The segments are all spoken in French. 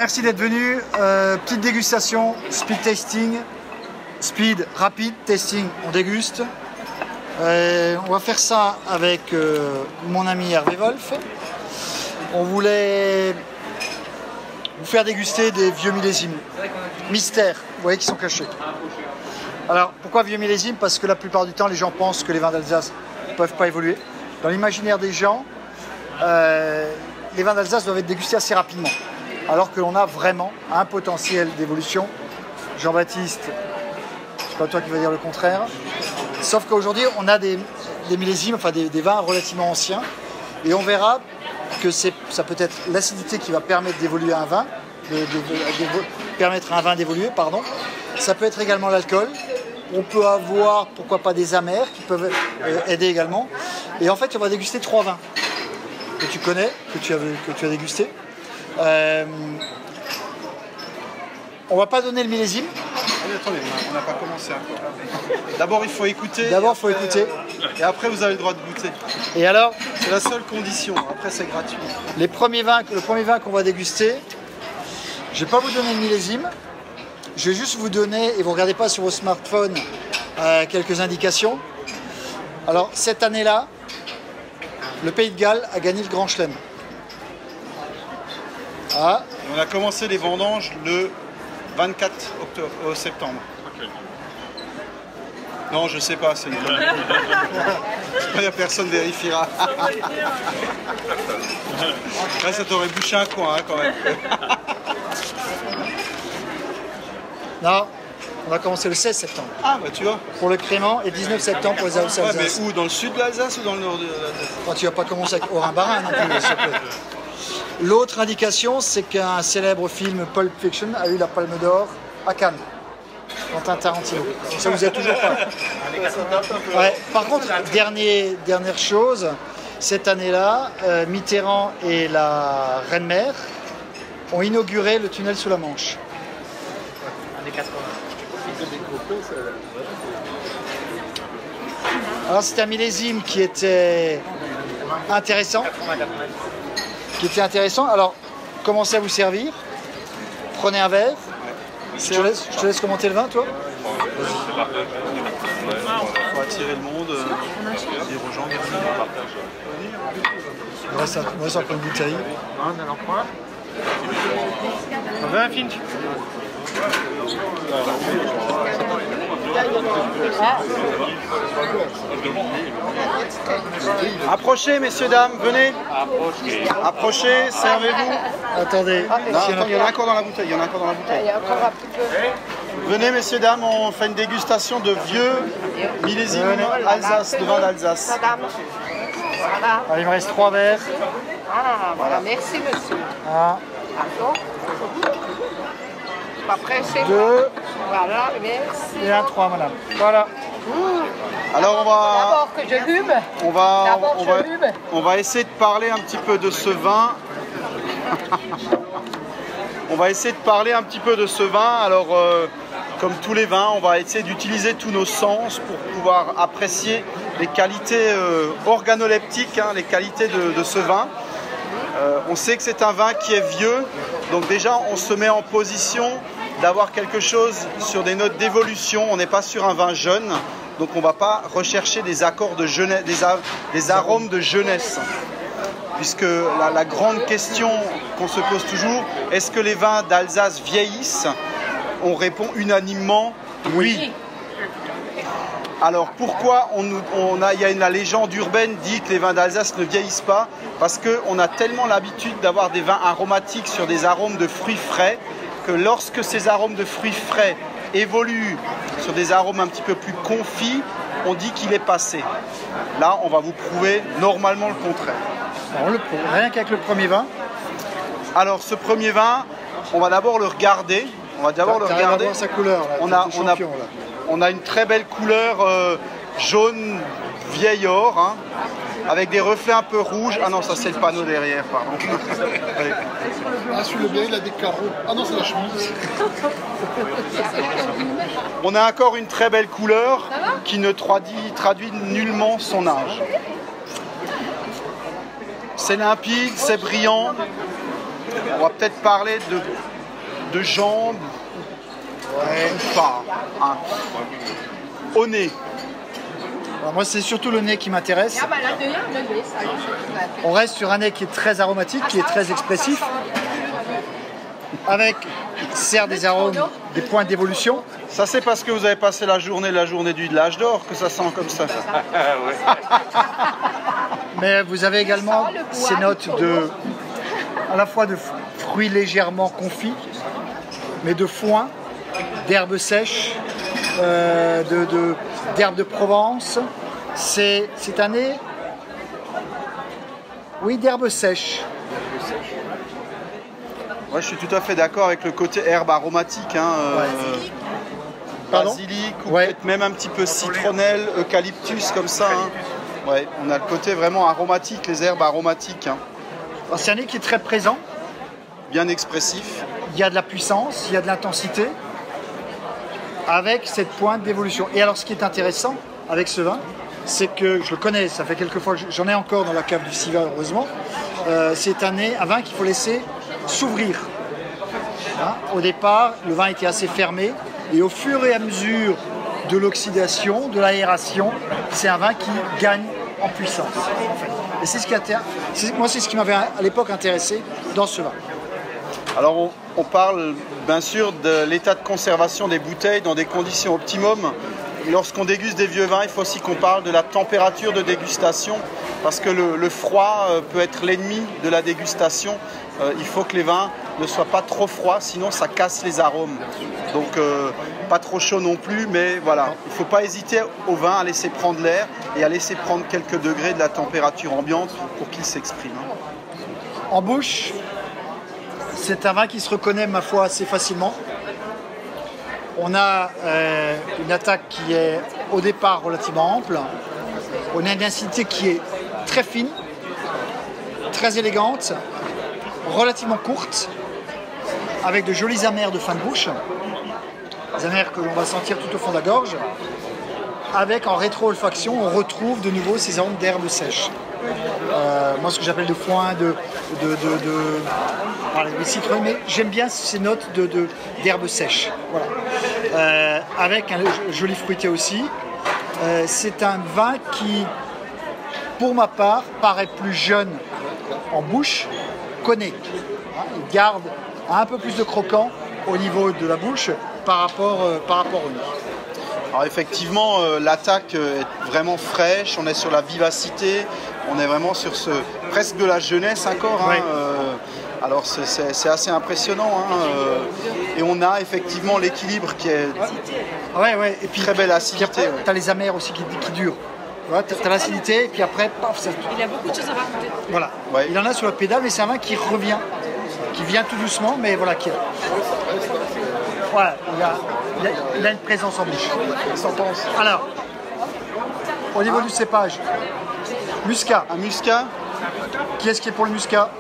Merci d'être venu. Petite dégustation, speed tasting. Speed, rapide, tasting, on déguste. On va faire ça avec mon ami Hervé Wolf. On voulait vous faire déguster des vieux millésimes. Mystères, vous voyez, qui sont cachés. Alors, pourquoi vieux millésimes? Parce que la plupart du temps, les gens pensent que les vins d'Alsace ne peuvent pas évoluer. Dans l'imaginaire des gens, les vins d'Alsace doivent être dégustés assez rapidement. Alors que l'on a vraiment un potentiel d'évolution. Jean-Baptiste, c'est pas toi qui vas dire le contraire. Sauf qu'aujourd'hui, on a des millésimes, enfin des vins relativement anciens. Et on verra que ça peut être l'acidité qui va permettre d'évoluer un vin, permettre à un vin d'évoluer, pardon. Ça peut être également l'alcool. On peut avoir, pourquoi pas, des amers qui peuvent aider également. Et en fait, on va déguster 3 vins que tu connais, que tu as dégusté. On va pas donner le millésime. Attendez, on n'a pas commencé encore. D'abord, il faut écouter. D'abord, il faut écouter. Et après, vous avez le droit de goûter. Et alors, c'est la seule condition. Après, c'est gratuit. Le premier vin qu'on va déguster, je vais pas vous donner le millésime. Je vais juste vous donner, et vous regardez pas sur vos smartphones, quelques indications. Alors, cette année-là, le Pays de Galles a gagné le Grand Chelem. Ah. On a commencé les vendanges le 24 septembre. Okay. Non, je sais pas, c'est une connerie. Personne vérifiera. Là, ça t'aurait bouché un coin, hein, quand même. Non, on a commencé le 16 septembre. Ah, bah tu vois. Pour le crément et 19 septembre pour les Alsace. Ouais, mais où? Dans le sud de l'Alsace ou dans le nord de l'Alsace? Quand tu vas pas commencer avec Orin-Barin non plus, s'il te plaît. L'autre indication, c'est qu'un célèbre film Pulp Fiction a eu la Palme d'Or à Cannes, Quentin Tarantino. Ça vous a toujours pas. Ouais. Par contre, dernière chose, cette année-là, Mitterrand et la Reine-Mère ont inauguré le tunnel sous la Manche. Alors c'était un millésime qui était intéressant. Alors, commencez à vous servir. Prenez un verre. Je te laisse commenter le vin, toi. Il faut attirer le monde, dire aux gens de partager. On reste encore une bouteille. On veut un Finch. Approchez, messieurs, dames, venez. Approchez, servez-vous. Attendez. Non, attends, il y en a encore dans la bouteille. Venez, messieurs, dames, on fait une dégustation de vieux millésimes Alsace, de vin d'Alsace. Allez, il me reste 3 verres. Ah, voilà, merci, monsieur. Ah. Pas pressé. 2. Voilà, merci. Et un 3, madame. Voilà. Alors D'abord que je hume. On va essayer de parler un petit peu de ce vin. On va essayer de parler un petit peu de ce vin. Alors, comme tous les vins, on va essayer d'utiliser tous nos sens pour pouvoir apprécier les qualités organoleptiques, hein, les qualités de ce vin. On sait que c'est un vin qui est vieux, donc déjà on se met en position d'avoir quelque chose sur des notes d'évolution. On n'est pas sur un vin jeune, donc on ne va pas rechercher des accords de jeunesse, des arômes de jeunesse. Puisque la grande question qu'on se pose toujours, est-ce que les vins d'Alsace vieillissent? On répond unanimement oui. Alors pourquoi la légende urbaine dit que les vins d'Alsace ne vieillissent pas? Parce qu'on a tellement l'habitude d'avoir des vins aromatiques sur des arômes de fruits frais que lorsque ces arômes de fruits frais évoluent sur des arômes un petit peu plus confits, on dit qu'il est passé. Là, on va vous prouver normalement le contraire. Alors, on le prouve, rien qu'avec le premier vin. Alors ce premier vin, on va d'abord le regarder. On va d'abord le regarder. Voir sa couleur, là. On a une très belle couleur jaune vieil or, hein, avec des reflets un peu rouges. Ah non, ça c'est le panneau derrière, pardon. Ah, celui-là bien, il a des carreaux. Ah non, c'est la chemise. On a encore une très belle couleur qui ne traduit nullement son âge. C'est limpide, c'est brillant. On va peut-être parler de jambes, ou pas, hein. Au nez. Alors moi, c'est surtout le nez qui m'intéresse. On reste sur un nez qui est très aromatique, qui est très expressif, avec, certes, des arômes, des points d'évolution. Ça, c'est parce que vous avez passé la journée de l'âge d'or que ça sent comme ça. Mais vous avez également ces notes à la fois de fruits légèrement confits, mais de foin, d'herbes sèches, d'herbes de Provence. C'est un nez, oui, d'herbes sèches. Ouais, je suis tout à fait d'accord avec le côté herbe aromatique. Hein, basilic, ou peut-être même un petit peu citronnelle, eucalyptus, comme ça. Hein. Ouais, on a le côté vraiment aromatique, les herbes aromatiques. Hein. C'est un nez qui est très présent. Bien expressif. Il y a de la puissance, il y a de l'intensité, avec cette pointe d'évolution. Et alors, ce qui est intéressant avec ce vin, c'est que je le connais, ça fait quelques fois que j'en ai encore dans la cave du Siva, heureusement. C'est un vin qu'il faut laisser s'ouvrir. Hein, au départ, le vin était assez fermé, et au fur et à mesure de l'oxydation, de l'aération, c'est un vin qui gagne en puissance. En fait. Et c'est ce qui m'avait à l'époque intéressé dans ce vin. Alors on parle bien sûr de l'état de conservation des bouteilles dans des conditions optimum. Lorsqu'on déguste des vieux vins, il faut aussi qu'on parle de la température de dégustation, parce que le froid peut être l'ennemi de la dégustation. Il faut que les vins ne soient pas trop froids, sinon ça casse les arômes. Donc pas trop chaud non plus, mais voilà, il ne faut pas hésiter au vin à laisser prendre l'air et à laisser prendre quelques degrés de la température ambiante pour qu'il s'exprime. En bouche, c'est un vin qui se reconnaît, ma foi, assez facilement. On a une attaque qui est au départ relativement ample. On a une densité qui est très fine, très élégante, relativement courte, avec de jolis amers de fin de bouche. Des amers que l'on va sentir tout au fond de la gorge. Avec en rétro-olfaction, on retrouve de nouveau ces arômes d'herbes sèches. Moi, ce que j'appelle de foin, de citron, mais j'aime bien ces notes d'herbes sèches. Voilà. Avec un joli fruité aussi. C'est un vin qui, pour ma part, paraît plus jeune en bouche qu'au nez. Il garde un peu plus de croquant au niveau de la bouche par rapport au nez. Alors effectivement, l'attaque est vraiment fraîche, on est sur la vivacité, on est vraiment sur presque de la jeunesse encore. Hein, alors c'est assez impressionnant. Hein, et on a effectivement l'équilibre qui est Et puis, très belle acidité. Tu as les amers aussi qui durent. Tu as l'acidité et puis après, paf, ça... Il a beaucoup de choses à raconter. Voilà. Ouais. Il en a sur la pédale, mais c'est un vin qui revient, qui vient tout doucement, mais voilà, qui est là. Voilà, il a une présence en bouche. Alors, au niveau du cépage, muscat. Un muscat. Qui est-ce qui est pour le muscat?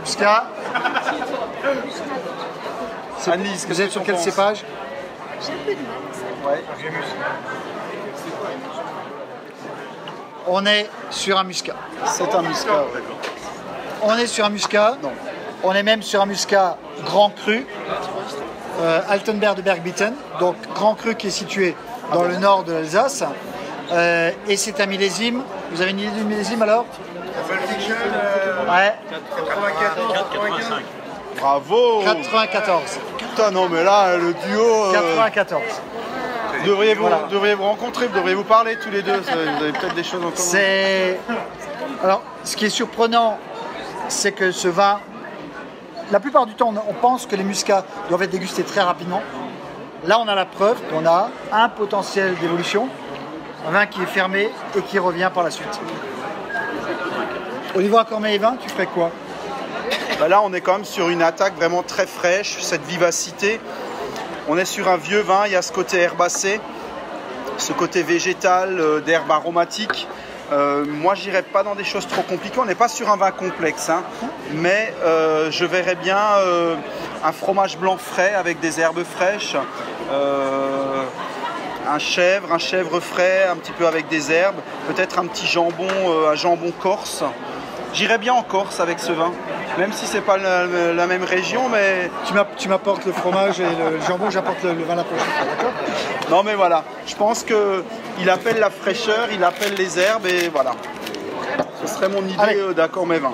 Muscat. Annelise, vous êtes sur quel cépage? J'ai un peu de mal. Ouais. On est sur un muscat. C'est un muscat. On est sur un muscat. Non. On est même sur un muscat grand cru, Altenberg de Bergbitten, donc grand cru qui est situé dans le nord de l'Alsace. Et c'est un millésime. Vous avez une idée du millésime alors? Ouais. 85. Bravo. 94. Putain, non mais là, le duo... 94. Vous devriez vous rencontrer, vous devriez vous parler tous les deux, vous avez peut-être des choses en commun. Alors, ce qui est surprenant, c'est que ce vin, la plupart du temps, on pense que les muscats doivent être dégustés très rapidement. Là, on a la preuve qu'on a un potentiel d'évolution, un vin qui est fermé et qui revient par la suite. Au niveau accord mets et vin, tu ferais quoi? Là, on est quand même sur une attaque vraiment très fraîche, cette vivacité. On est sur un vieux vin, il y a ce côté herbacé, ce côté végétal, d'herbe aromatique. Moi, je n'irais pas dans des choses trop compliquées. On n'est pas sur un vin complexe, hein, mais je verrais bien un fromage blanc frais avec des herbes fraîches, un chèvre frais, un petit peu avec des herbes, peut-être un petit jambon, un jambon corse. J'irais bien en Corse avec ce vin, même si c'est pas la même région, mais... Tu m'apportes le fromage et le jambon, j'apporte le vin la prochaine fois, d'accord? Non mais voilà, je pense qu'il appelle la fraîcheur, il appelle les herbes et voilà. Ce serait mon idée d'accord mes vins.